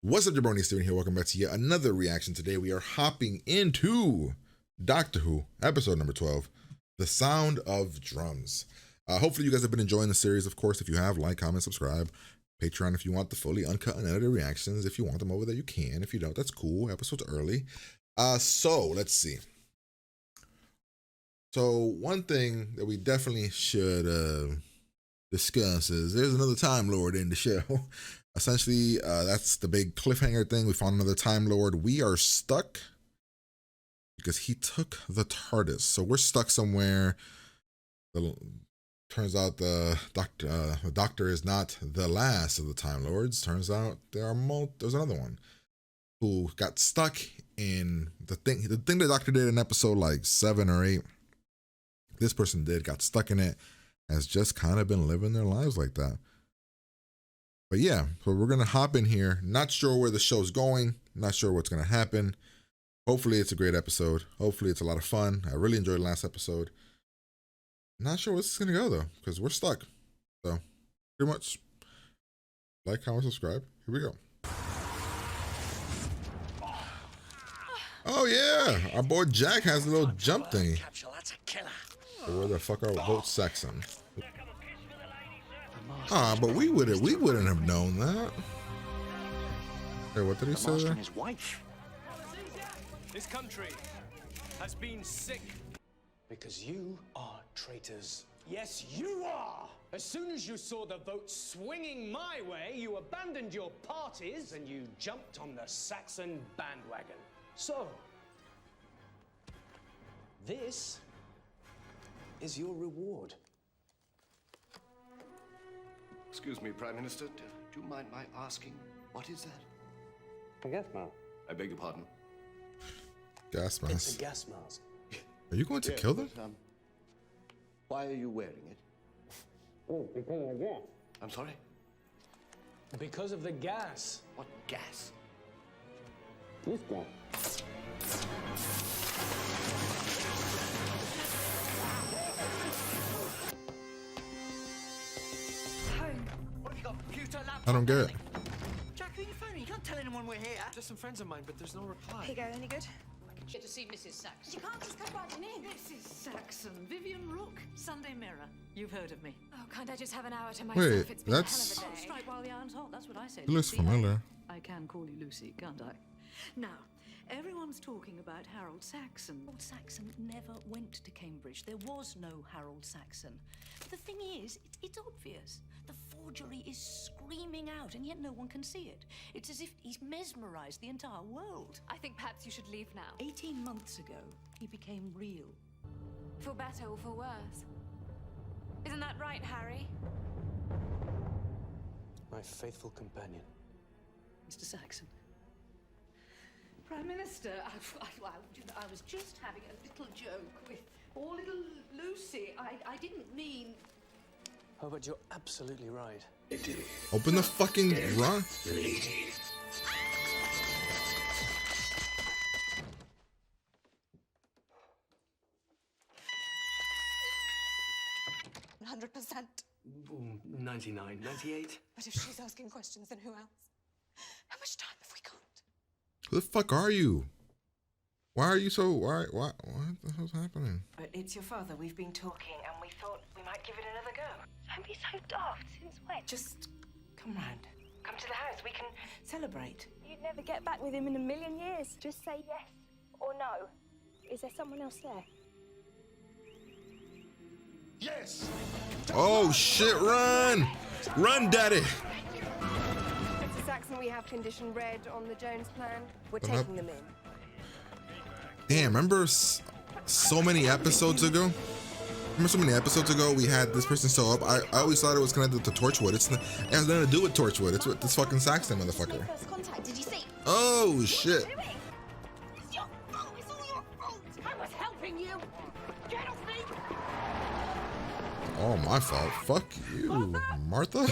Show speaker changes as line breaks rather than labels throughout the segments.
What's up, Jabroni? Steven here. Welcome back to yet another reaction. Today we are hopping into Doctor Who, episode number 12, The Sound of Drums. Hopefully you guys have been enjoying the series. Of course, if you have, like, comment, subscribe. Patreon if you want the fully uncut and edited reactions. If you want them over there, you can. If you don't, that's cool. Episode's early. So let's see. So one thing that we definitely should discuss is there's another Time Lord in the show. Essentially, that's the big cliffhanger thing. We found another Time Lord. We are stuck because he took the TARDIS. So we're stuck somewhere. Turns out the doctor is not the last of the Time Lords. Turns out there's another one who got stuck in the thing the doctor did in episode like 7 or 8. This person got stuck in it, has just kind of been living their lives like that. But yeah, so we're going to hop in here. Not sure where the show's going. Not sure what's going to happen. Hopefully it's a great episode. Hopefully it's a lot of fun. I really enjoyed the last episode. Not sure where this is going to go though, because we're stuck. So pretty much like, comment, subscribe. Here we go. Oh yeah, our boy Jack has a little jump thingy. So where the fuck are Vote Saxon? But we wouldn't have known that. Hey, what did he say there?
His wife. This country has been sick because you are traitors. Yes, you are. As soon as you saw the vote swinging my way, you abandoned your parties and you jumped on the Saxon bandwagon. So, this is your reward.
Excuse me, Prime Minister. Do you mind my asking, what is that?
A gas mask.
I beg your pardon?
Gas mask.
It's a gas mask.
Are you going to kill them?
But, why are you wearing it?
Oh, because of the gas.
I'm sorry?
Because of the gas.
What gas?
This gas.
I don't get it.
Jack, who are you phoning? You can't tell anyone we're here.
Just some friends of mine, but there's no reply.
Here you go, any good?
Here to see Mrs. Saxon.
You can't just come riding in.
Mrs. Saxon, Vivian Rook, Sunday Mirror. You've heard of me.
Oh, can't I just have an hour to myself?
Wait,
It's been
that's-
a hell
Oh,
of a day.
strike while the iron's hot. That's what I said.
He looks
See,
familiar.
I can call you Lucy, can't I? Now, everyone's talking about Harold Saxon. Harold Saxon never went to Cambridge. There was no Harold Saxon. But the thing is, it's obvious. The forgery is screaming out, and yet no one can see it. It's as if he's mesmerized the entire world.
I think perhaps you should leave now.
18 months ago, he became real.
For better or for worse. Isn't that right, Harry?
My faithful companion.
Mr. Saxon. Prime Minister, I was just having a little joke with poor little Lucy. I didn't mean...
Oh, but you're absolutely right.
Open the fucking run.
%.
99, 98.
But if she's asking questions, then who else? How much time have we got?
Who the fuck are you? Why are you so what the hell's happening?
But it's your father. We've been talking and we thought we might give it another go. Don't be so daft. Since when? Just come round. Come to the house. We can celebrate.
You'd never get back with him in a million years. Just say yes or no. Is there someone else there?
Yes!
Oh shit, run! Run, daddy!
Mr. Saxon, we have condition red on the Jones plan. We're taking them in.
Damn, remember so many episodes ago? We had this person show up. I always thought it was connected to Torchwood. It has nothing to do with Torchwood. It's with this fucking Saxon motherfucker.
First contact, did you see?
Oh shit.
It's your fault. It's all your fault. I was helping you. Get off me.
Oh, my fault. Fuck you, Martha.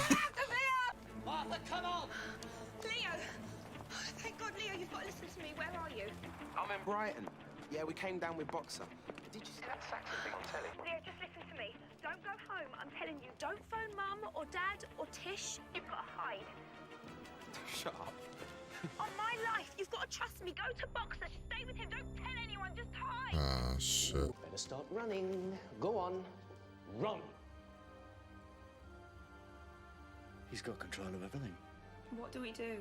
Martha, come on!
Leo. Thank God, Leo, you've got to listen to me. Where are you?
I'm in Brighton. Yeah, we came down with Boxer. Did you see that Saxon thing on telly?
Leo, just listen to me. Don't go home. I'm telling you. Don't phone Mum or Dad or Tish. You've got to hide.
Shut up.
trust me. Go to Boxer. Stay with him. Don't tell anyone. Just hide.
Ah, shit.
Better start running. Go on. Run.
He's got control of everything.
What do we do?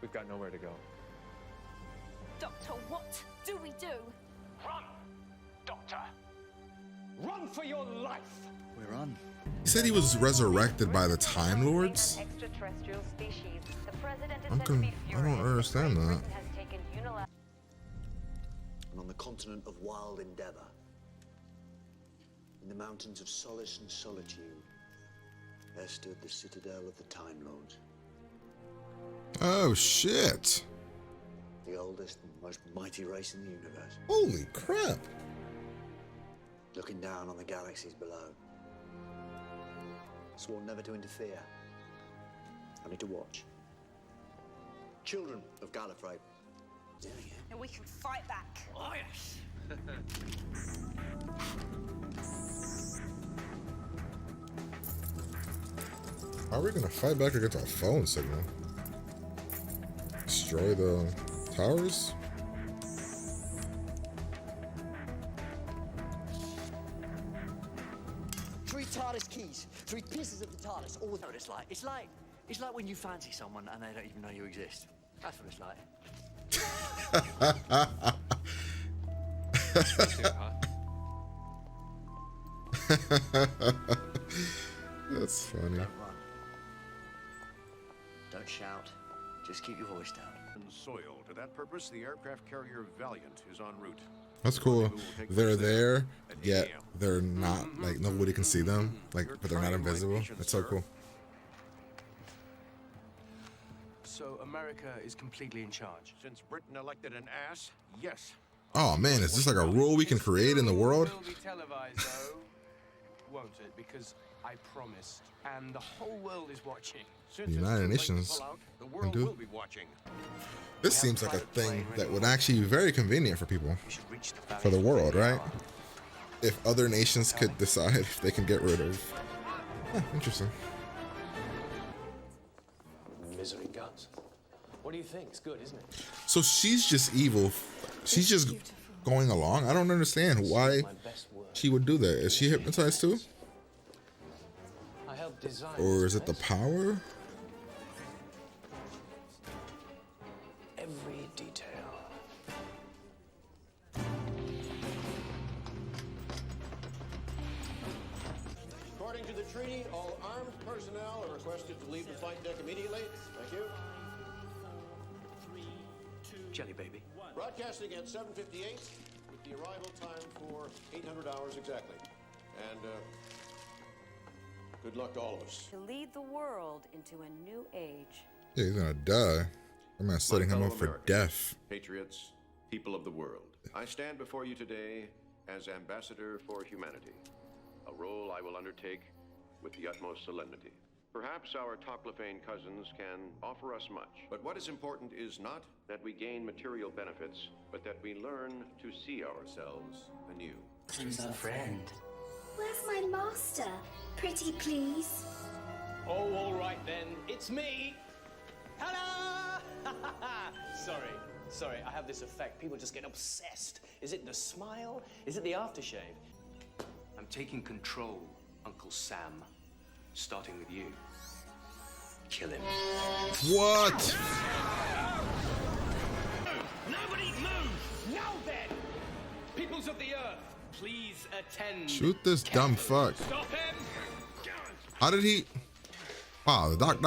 We've got nowhere to go.
Doctor, what do we do?
Run, Doctor. Run for your life.
We're on.
He said he was resurrected by the Time Lords?
Extraterrestrial species. The president is
I don't understand that.
has taken unilateral.
And on the continent of wild endeavor, in the mountains of solace and solitude, there stood the citadel of the Time Lords.
Oh, shit.
The oldest and most mighty race in the universe.
Holy crap.
Looking down on the galaxies below. Sworn never to interfere. Only to watch. Children of Gallifrey. Doing it.
And we can fight back.
Oh, yes.
How are we gonna fight back against our phone signal? Destroy the towers?
3 TARDIS keys, 3 pieces of the TARDIS, all what it's like. It's like when you fancy someone and they don't even know you exist. That's what it's like.
That's funny.
Don't run. Don't shout. Just keep your voice down.
Soil. To that purpose, the aircraft carrier Valiant is en route.
That's cool. They're there, yet they're not, like, nobody can see them, like, but they're not invisible. That's so cool.
So America is completely in charge.
Since Britain elected an ass, yes.
Oh man, is this like a rule we can create in the world?
It will be televised, though, won't it? Because I promised, and the whole world is watching.
Since
United
it's too late to
Nations
pull out, the
can
world
do.
will be watching.
This seems like a thing that would actually be very convenient for people,
We should reach the
for the
valley
world,
within
right?
an hour.
If other nations could decide if they can get rid of. Huh, interesting.
Misery guns. What do you think? It's good, isn't it?
So she's just evil. She's just going along. I don't understand why
My best work.
she would do that. Is she hypnotized too?
I helped design.
Or is
this
it the
place.
power?
Every detail.
According to the treaty, all armed personnel are requested to leave the flight deck immediately. Thank you.
Jelly baby.
Broadcasting at 7:58 with the arrival time for 800 hours exactly. And good luck to all of us.
To lead the world into a new age.
Yeah, he's gonna die. I'm not setting him up for death.
Patriots, people of the world, I stand before you today as ambassador for humanity, a role I will undertake with the utmost solemnity. Perhaps our Toclafane cousins can offer us much, but what is important is not that we gain material benefits, but that we learn to see ourselves anew.
Who's our friend?
Where's my master? Pretty please.
Oh, all right then. It's me. Hello! Sorry. I have this effect. People just get obsessed. Is it the smile? Is it the aftershave? I'm taking control, Uncle Sam. Starting with you. Kill him.
What?
Nobody move! Now then! Peoples of the earth, please attend.
Shoot this dumb fuck.
Stop him!
How did he? Wow, the doc.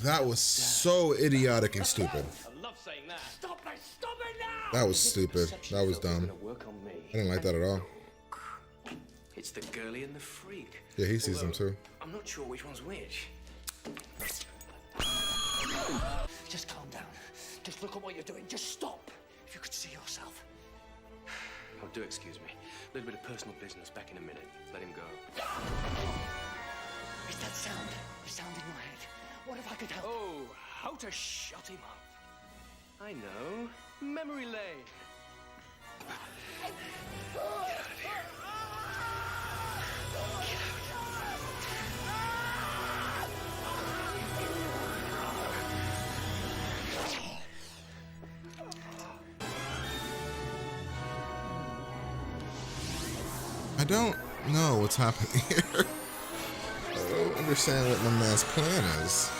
That was so idiotic and stupid.
I love saying that. Stop it now!
That was stupid. That was dumb.
Work on me.
I didn't like that at all.
It's the girly and the freak.
Yeah, he sees them too.
I'm not sure which one's which.
Just calm down. Just look at what you're doing. Just stop. If you could see yourself.
Oh, do excuse me. A little bit of personal business. Back in a minute. Let him go.
It's that sound. The sound in your head. What if I could help?
Oh, how to shut him up. I know. Memory lane. Get out of here.
I don't know what's happening here. I don't understand what my man's plan is.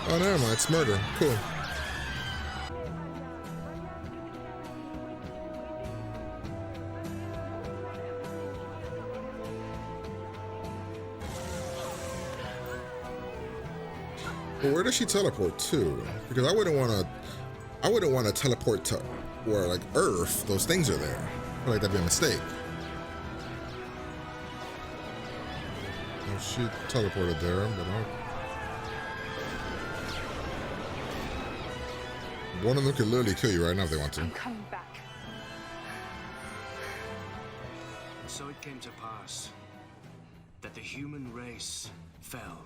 Oh, never mind. It's murder. Cool. But where does she teleport to? Because I wouldn't want to teleport to where, like, Earth. Those things are there. I feel like that'd be a mistake. Well, she teleported there, but one of them could literally kill you right now if they want to.
I'm coming back.
So it came to pass that the human race fell,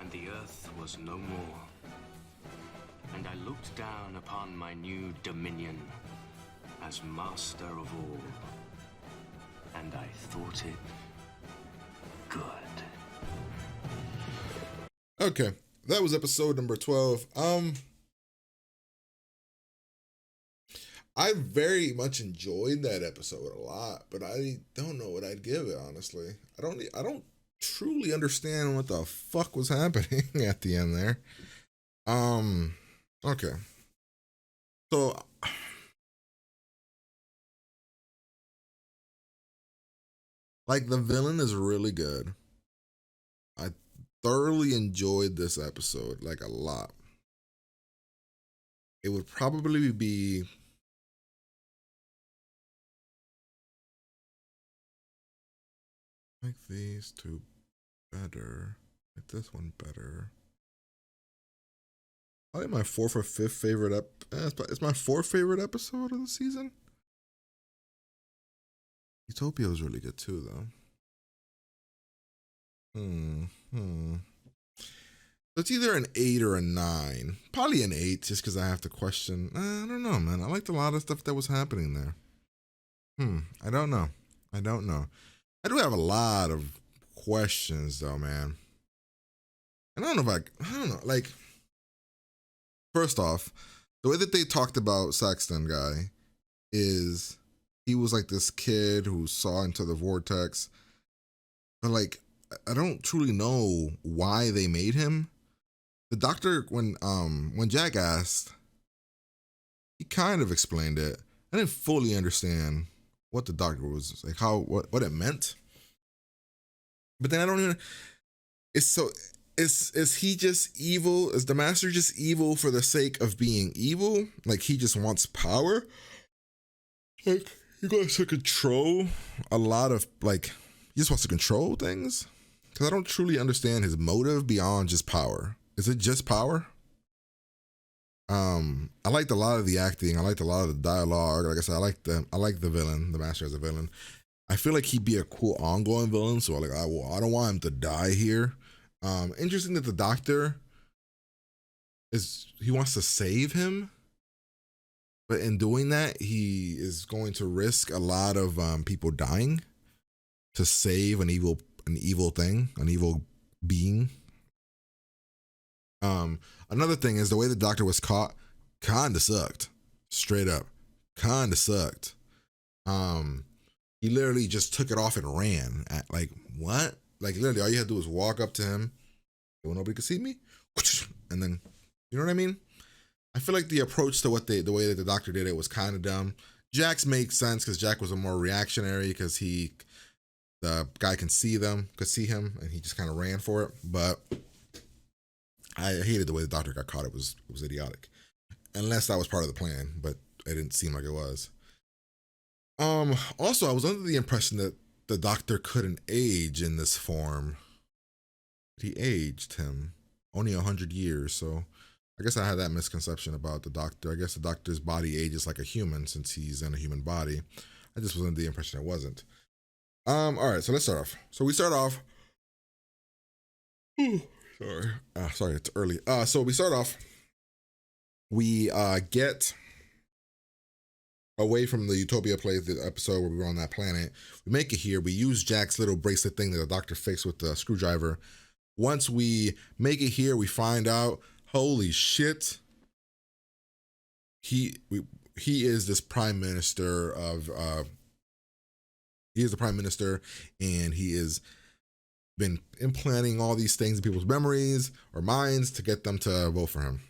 and the earth was no more. And I looked down upon my new dominion as master of all, and I thought it good.
Okay, that was episode number 12. I very much enjoyed that episode a lot, but I don't know what I'd give it, honestly. I don't truly understand what the fuck was happening at the end there. Okay. So like, the villain is really good. I thoroughly enjoyed this episode, like, a lot. It would probably be like these two better. Like this one better. Probably my fourth or fifth favorite it's my fourth favorite episode of the season. Utopia was really good too, though. So it's either an 8 or a 9. Probably an 8, just because I have to question. I don't know, man. I liked a lot of stuff that was happening there. I don't know. I do have a lot of questions, though, man. And I don't know, like, first off, the way that they talked about Saxton guy is he was like this kid who saw into the vortex. But, like, I don't truly know why they made him. The doctor, when Jack asked, he kind of explained it. I didn't fully understand what the doctor was like, what it meant. But then I don't even. Is he just evil? Is the master just evil for the sake of being evil? Like, he just wants power? Like, he wants to control a lot of, like, he just wants to control things? Because I don't truly understand his motive beyond just power. Is it just power? I liked a lot of the acting. I liked a lot of the dialogue. Like I said, I like the villain, the master as a villain. I feel like he'd be a cool ongoing villain. So like, I don't want him to die here. Interesting that the doctor he wants to save him, but in doing that, he is going to risk a lot of people dying to save an evil thing, an evil being. Another thing is the way the doctor was caught kinda sucked. Straight up. Kinda sucked. He literally just took it off and ran. Like, what? Like, literally all you had to do was walk up to him. Well, nobody could see me. And then, you know what I mean? I feel like the approach to the way that the doctor did it was kind of dumb. Jack's makes sense because Jack was a more reactionary because the guy could see him, and he just kind of ran for it. But I hated the way the doctor got caught. It was idiotic. Unless that was part of the plan, but it didn't seem like it was. Also, I was under the impression that the doctor couldn't age in this form. He aged him only 100 years, so I guess I had that misconception about the doctor. I guess the doctor's body ages like a human since he's in a human body. I just was under the impression it wasn't. All right, so let's start off. So we start off. Sorry, it's early. So we start off. We get away from the Utopia place, the episode where we were on that planet. We make it here. We use Jack's little bracelet thing that the doctor fixed with the screwdriver. Once we make it here, we find out, holy shit, he is this prime minister of he is the prime minister, and he is been implanting all these things in people's memories or minds to get them to vote for him.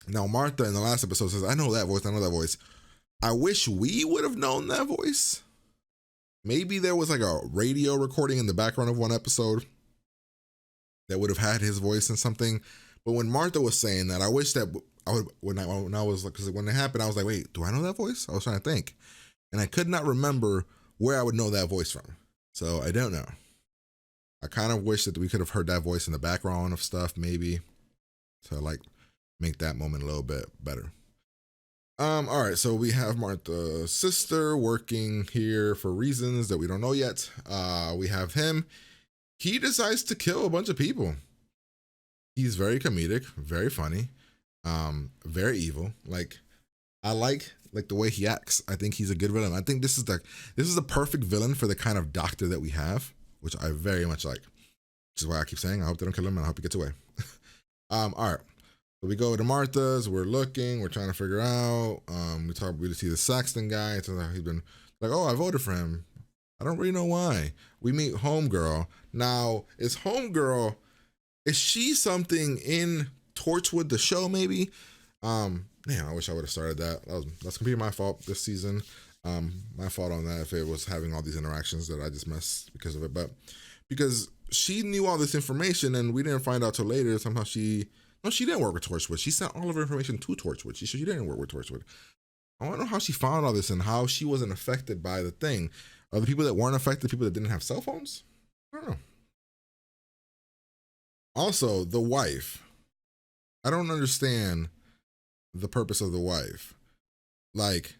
Now, Martha in the last episode says, I know that voice. I wish we would have known that voice. Maybe there was like a radio recording in the background of one episode that would have had his voice in something. But when Martha was saying that, I wish that I would, when I was, because when it happened, I was like, wait, do I know that voice? I was trying to think. And I could not remember where I would know that voice from. So I don't know. I kind of wish that we could have heard that voice in the background of stuff, maybe, to like make that moment a little bit better. All right, so we have Martha's sister working here for reasons that we don't know yet. We have him. He decides to kill a bunch of people. He's very comedic, very funny, very evil. Like, I like the way he acts. I think he's a good villain. I think this is the perfect villain for the kind of doctor that we have, which I very much like. Which is why I keep saying I hope they don't kill him and I hope he gets away. All right. So we go to Martha's, we're looking, we're trying to figure out, we see the Saxton guy. It turns out he's been like, oh, I voted for him. I don't really know why. We meet Homegirl. Now, is she something in Torchwood, the show, maybe? Man, I wish I would have started that. That's completely my fault this season. My fault on that if it was having all these interactions that I just missed because of it. But because she knew all this information and we didn't find out till later, somehow she didn't work with Torchwood. She sent all of her information to Torchwood. She didn't work with Torchwood. I want to know how she found all this and how she wasn't affected by the thing. Are the people that weren't affected people that didn't have cell phones? I don't know. Also, the wife. I don't understand the purpose of the wife. Like,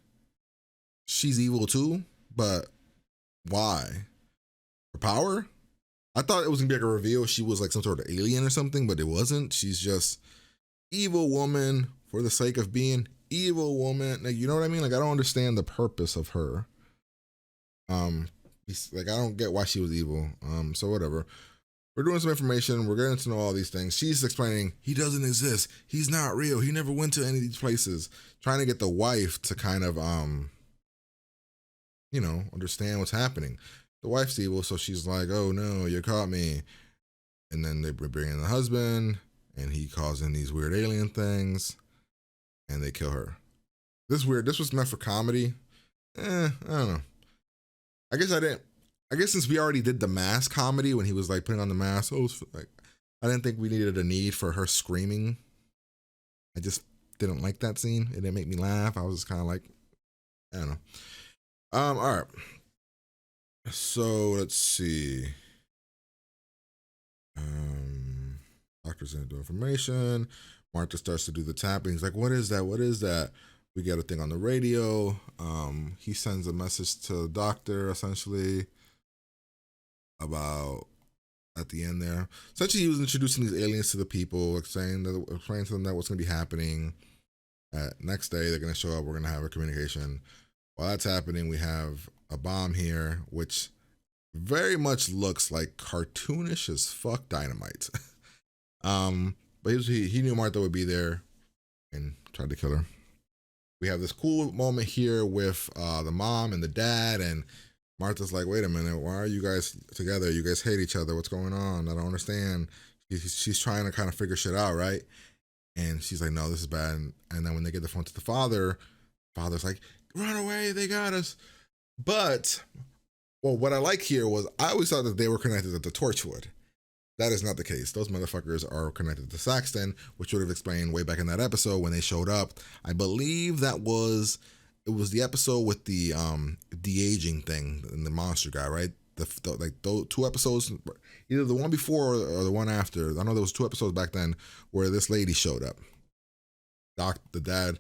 she's evil too, but why? For power? I thought it was gonna be like a reveal. She was like some sort of alien or something, but it wasn't. She's just evil woman for the sake of being evil woman. Like, you know what I mean? Like, I don't understand the purpose of her. Like, I don't get why she was evil. So whatever. We're doing some information. We're getting to know all these things. She's explaining he doesn't exist. He's not real. He never went to any of these places. Trying to get the wife to kind of understand what's happening. The wife's evil, so she's like, oh no, you caught me. And then they bring in the husband, and he calls in these weird alien things, and they kill her. This was meant for comedy. I don't know. I guess since we already did the mask comedy when he was like putting on the mask, I didn't think we needed a need for her screaming. I just didn't like that scene. It didn't make me laugh. I was just kind of like, I don't know. All right. So let's see. Doctor's into information. Martha starts to do the tapping. He's like, what is that? What is that? We get a thing on the radio. He sends a message to the doctor, essentially, about at the end there. Essentially, he was introducing these aliens to the people, explaining to them that what's going to be happening. Next day, they're going to show up. We're going to have a communication. While that's happening, we have a bomb here, which very much looks like cartoonish as fuck dynamite. But he knew Martha would be there and tried to kill her. We have this cool moment here with the mom and the dad, and Martha's like, wait a minute, why are you guys together? You guys hate each other. What's going on? I don't understand. She's trying to kind of figure shit out, right? And she's like, no, this is bad. And then when they get the phone to the father's like, run away, they got us. But, well, what I like here was I always thought that they were connected to Torchwood. That is not the case. Those motherfuckers are connected to Saxton, which would have explained way back in that episode when they showed up. I believe it was the episode with the de-aging thing and the monster guy, right? Those 2 episodes, either the one before or the one after. I know there was 2 episodes back then where this lady showed up. The dad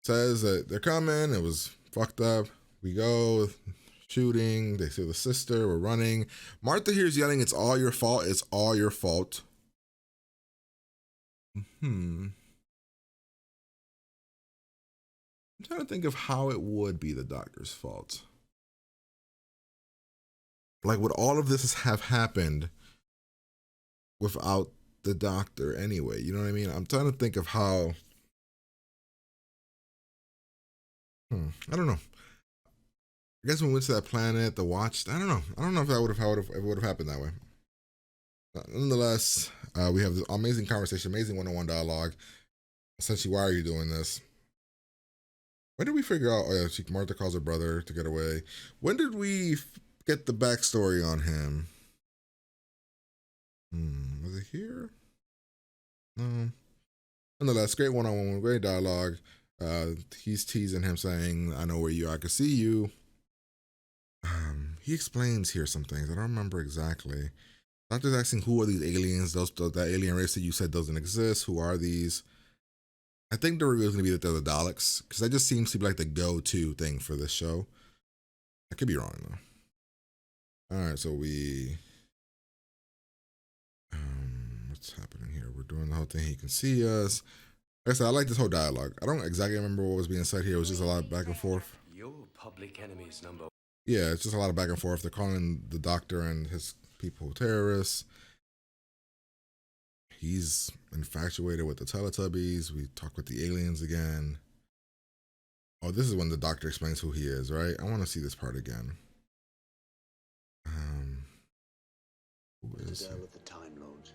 says that they're coming. It was fucked up. We go. Shooting, they see the sister, we're running. Martha hears yelling, it's all your fault, it's all your fault. I'm trying to think of how it would be the doctor's fault. Like, would all of this have happened without the doctor anyway? You know what I mean? I'm trying to think of how I don't know. I guess when we went to that planet, the watch. I don't know. I don't know if that would have happened that way. Nonetheless, we have this amazing conversation, amazing one-on-one dialogue. Essentially, why are you doing this? When did we figure out? Oh yeah, Martha calls her brother to get away. When did we get the backstory on him? Was it here? No. Nonetheless, great one-on-one, great dialogue. He's teasing him, saying, "I know where you are. I can see you." He explains here some things. I don't remember exactly. Doctor's asking, who are these aliens? That alien race that you said doesn't exist. Who are these? I think the reveal is going to be that they're the Daleks, because that just seems to be like the go-to thing for this show. I could be wrong, though. All right, so we... what's happening here? We're doing the whole thing. He can see us. Like I said, I like this whole dialogue. I don't exactly remember what was being said here. It was just a lot of back and forth.
Your public enemy's number.
Yeah, it's just a lot of back and forth. They're calling the Doctor and his people terrorists. He's infatuated with the Teletubbies. We talk with the aliens again. Oh, this is when the Doctor explains who he is, right? I want to see this part again. Who is he?
Citadel of the Time Lords.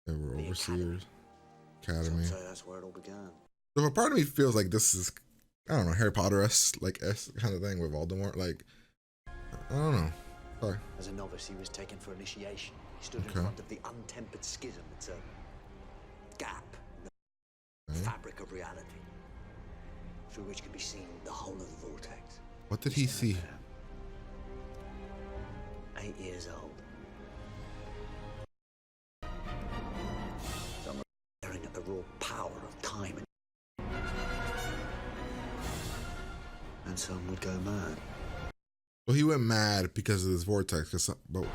They were overseers. Academy.
Some say that's where it all began.
So a part of me feels like this is, I don't know, Harry Potter-esque, like kind of thing with Voldemort. Like, I don't know. Sorry.
As a novice, he was taken for initiation. He stood in front of the untempered schism. It's a gap in the fabric of reality, through which can be seen the whole of the vortex.
What did he see?
8 years old. Some are staring at the raw power of time, and some would go mad.
Well, he went mad because of this vortex. But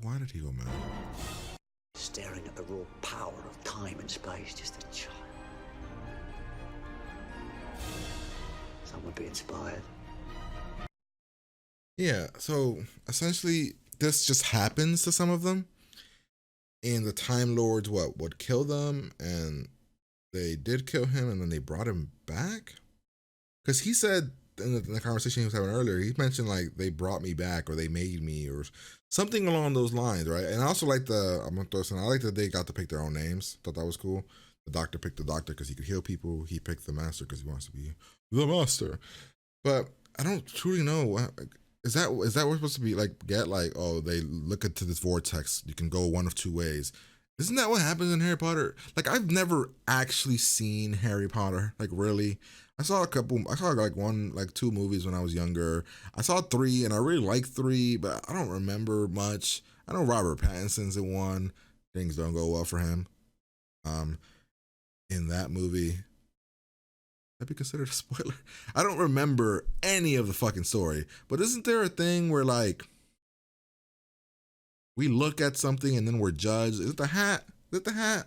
why did he go mad?
Staring at the raw power of time and space, just a child. Some would be inspired.
Yeah, so essentially this just happens to some of them. And the Time Lords would kill them, and they did kill him, and then they brought him back. Because he said in the conversation he was having earlier, he mentioned like they brought me back or they made me or something along those lines, right? And I also like I'm gonna throw something. I like that they got to pick their own names. Thought that was cool. The Doctor picked the Doctor because he could heal people. He picked the Master because he wants to be the Master. But I don't truly know. Is that what we're supposed to be like? Get like, oh, they look into this vortex. You can go one of two ways. Isn't that what happens in Harry Potter? Like, I've never actually seen Harry Potter. Like, really. I saw like 2 movies when I was younger. I saw 3 and I really liked 3, but I don't remember much. I know Robert Pattinson's in 1. Things don't go well for him. In that movie. That'd be considered a spoiler. I don't remember any of the fucking story. But isn't there a thing where like we look at something and then we're judged? Is it the hat? Is it the hat?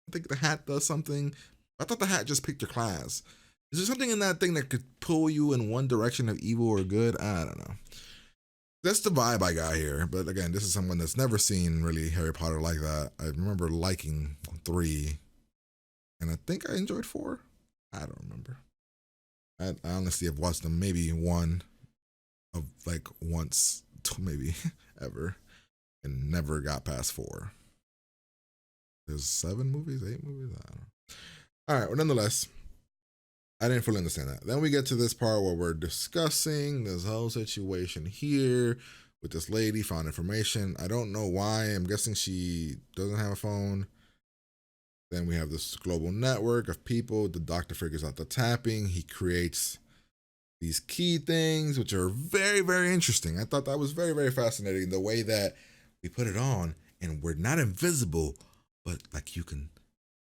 I think the hat does something. I thought the hat just picked your class. Is there something in that thing that could pull you in one direction of evil or good? I don't know. That's the vibe I got here. But again, this is someone that's never seen really Harry Potter like that. I remember liking 3. And I think I enjoyed 4. I don't remember. I honestly have watched them maybe one of like once, maybe ever, and never got past 4. There's 7 movies, 8 movies. I don't know. All right. Well, nonetheless, I didn't fully understand that. Then we get to this part where we're discussing this whole situation here with this lady, found information. I don't know why. I'm guessing she doesn't have a phone. Then we have this global network of people. The Doctor figures out the tapping. He creates these key things, which are very, very interesting. I thought that was very, very fascinating. The way that we put it on and we're not invisible, but like you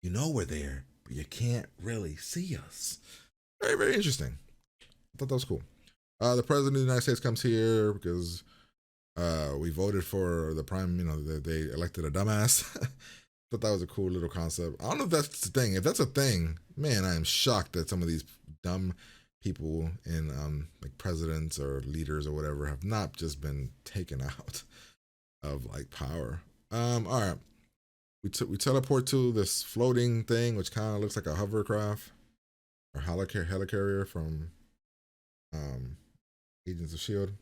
know we're there, but you can't really see us. Very, very interesting. I thought that was cool. The President of the United States comes here because we voted for the prime, they elected a dumbass. Thought that was a cool little concept. I don't know if that's the thing. If that's a thing, man, I am shocked that some of these dumb people in like presidents or leaders or whatever have not just been taken out of like power. All right. we teleport to this floating thing, which kind of looks like a hovercraft or helicarrier from Agents of S.H.I.E.L.D.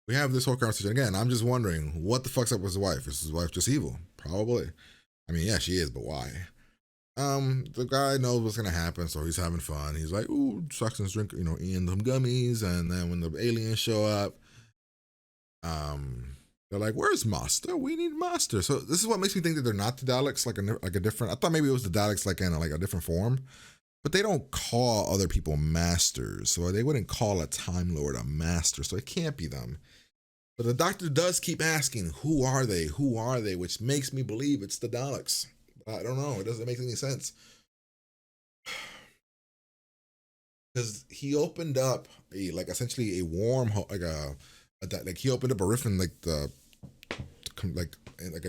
We have this whole conversation again. I'm just wondering what the fuck's up with his wife. Is his wife just evil? Probably. I mean, yeah, she is, but why? The guy knows what's gonna happen, so he's having fun. He's like, ooh, Saxon's drinking, eating them gummies, and then when the aliens show up, they're like, where's Master? We need Master. So this is what makes me think that they're not the Daleks, like a different. I thought maybe it was the Daleks like in a different form, but they don't call other people masters, so they wouldn't call a Time Lord a master, so it can't be them. But the Doctor does keep asking, who are they? Who are they? Which makes me believe it's the Daleks. I don't know. It doesn't make any sense. Because he opened up essentially a wormhole, like he opened up a rift in like a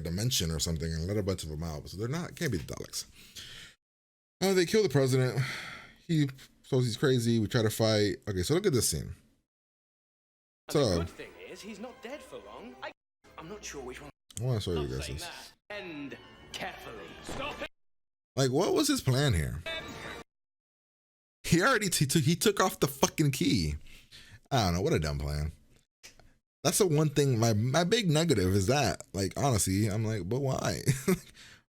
dimension or something and let a bunch of them out. So can't be the Daleks. They kill the president. He shows he's crazy. We try to fight. Okay, so look at this scene. So
the good thing is he's not dead for long. I'm not sure which one.
I want to show you guys this.
And carefully. Stop it.
Like, what was his plan here? He took off the fucking key. I don't know. What a dumb plan. That's the one thing. My big negative is that. Like, honestly, I'm like, but why?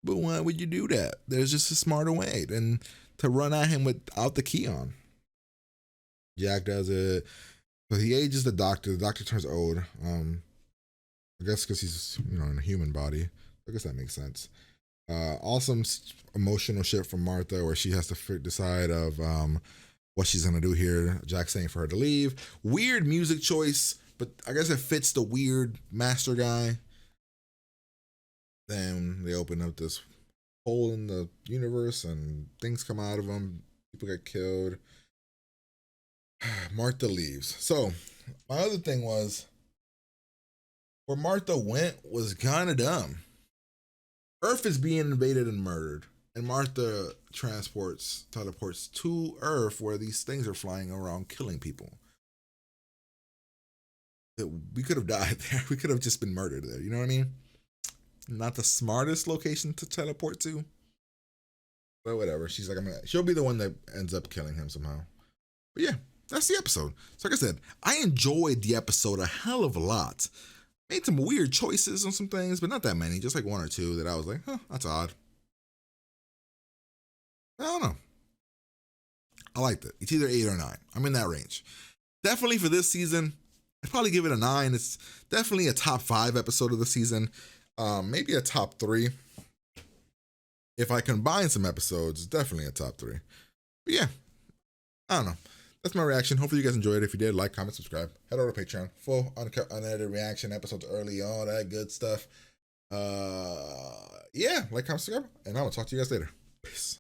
But why would you do that? There's just a smarter way than to run at him without the key on. Jack does it. So he ages the Doctor. The Doctor turns old. I guess because he's in a human body. I guess that makes sense. Awesome emotional shit from Martha where she has to decide of what she's gonna do here. Jack's saying for her to leave. Weird music choice, but I guess it fits the weird master guy. Then they open up this hole in the universe and things come out of them. People get killed. Martha leaves. So my other thing was where Martha went was kind of dumb. Earth is being invaded and murdered, and Martha teleports to Earth where these things are flying around killing people. We could have died there. We could have just been murdered there. You know what I mean? Not the smartest location to teleport to, but whatever. She's like, she'll be the one that ends up killing him somehow. But yeah, that's the episode. So like I said, I enjoyed the episode a hell of a lot. Made some weird choices on some things, but not that many. Just like one or two that I was like, huh, that's odd. I don't know. I liked it. It's either 8 or 9. I'm in that range. Definitely for this season, I'd probably give it a 9. It's definitely a top 5 episode of the season. Maybe a top 3. If I combine some episodes, it's definitely a top 3. But yeah, I don't know. That's my reaction. Hopefully you guys enjoyed it. If you did, like, comment, subscribe. Head over to Patreon. Full uncut, unedited reaction, episodes early, all that good stuff. Yeah, like, comment, subscribe. And I'm going to talk to you guys later. Peace.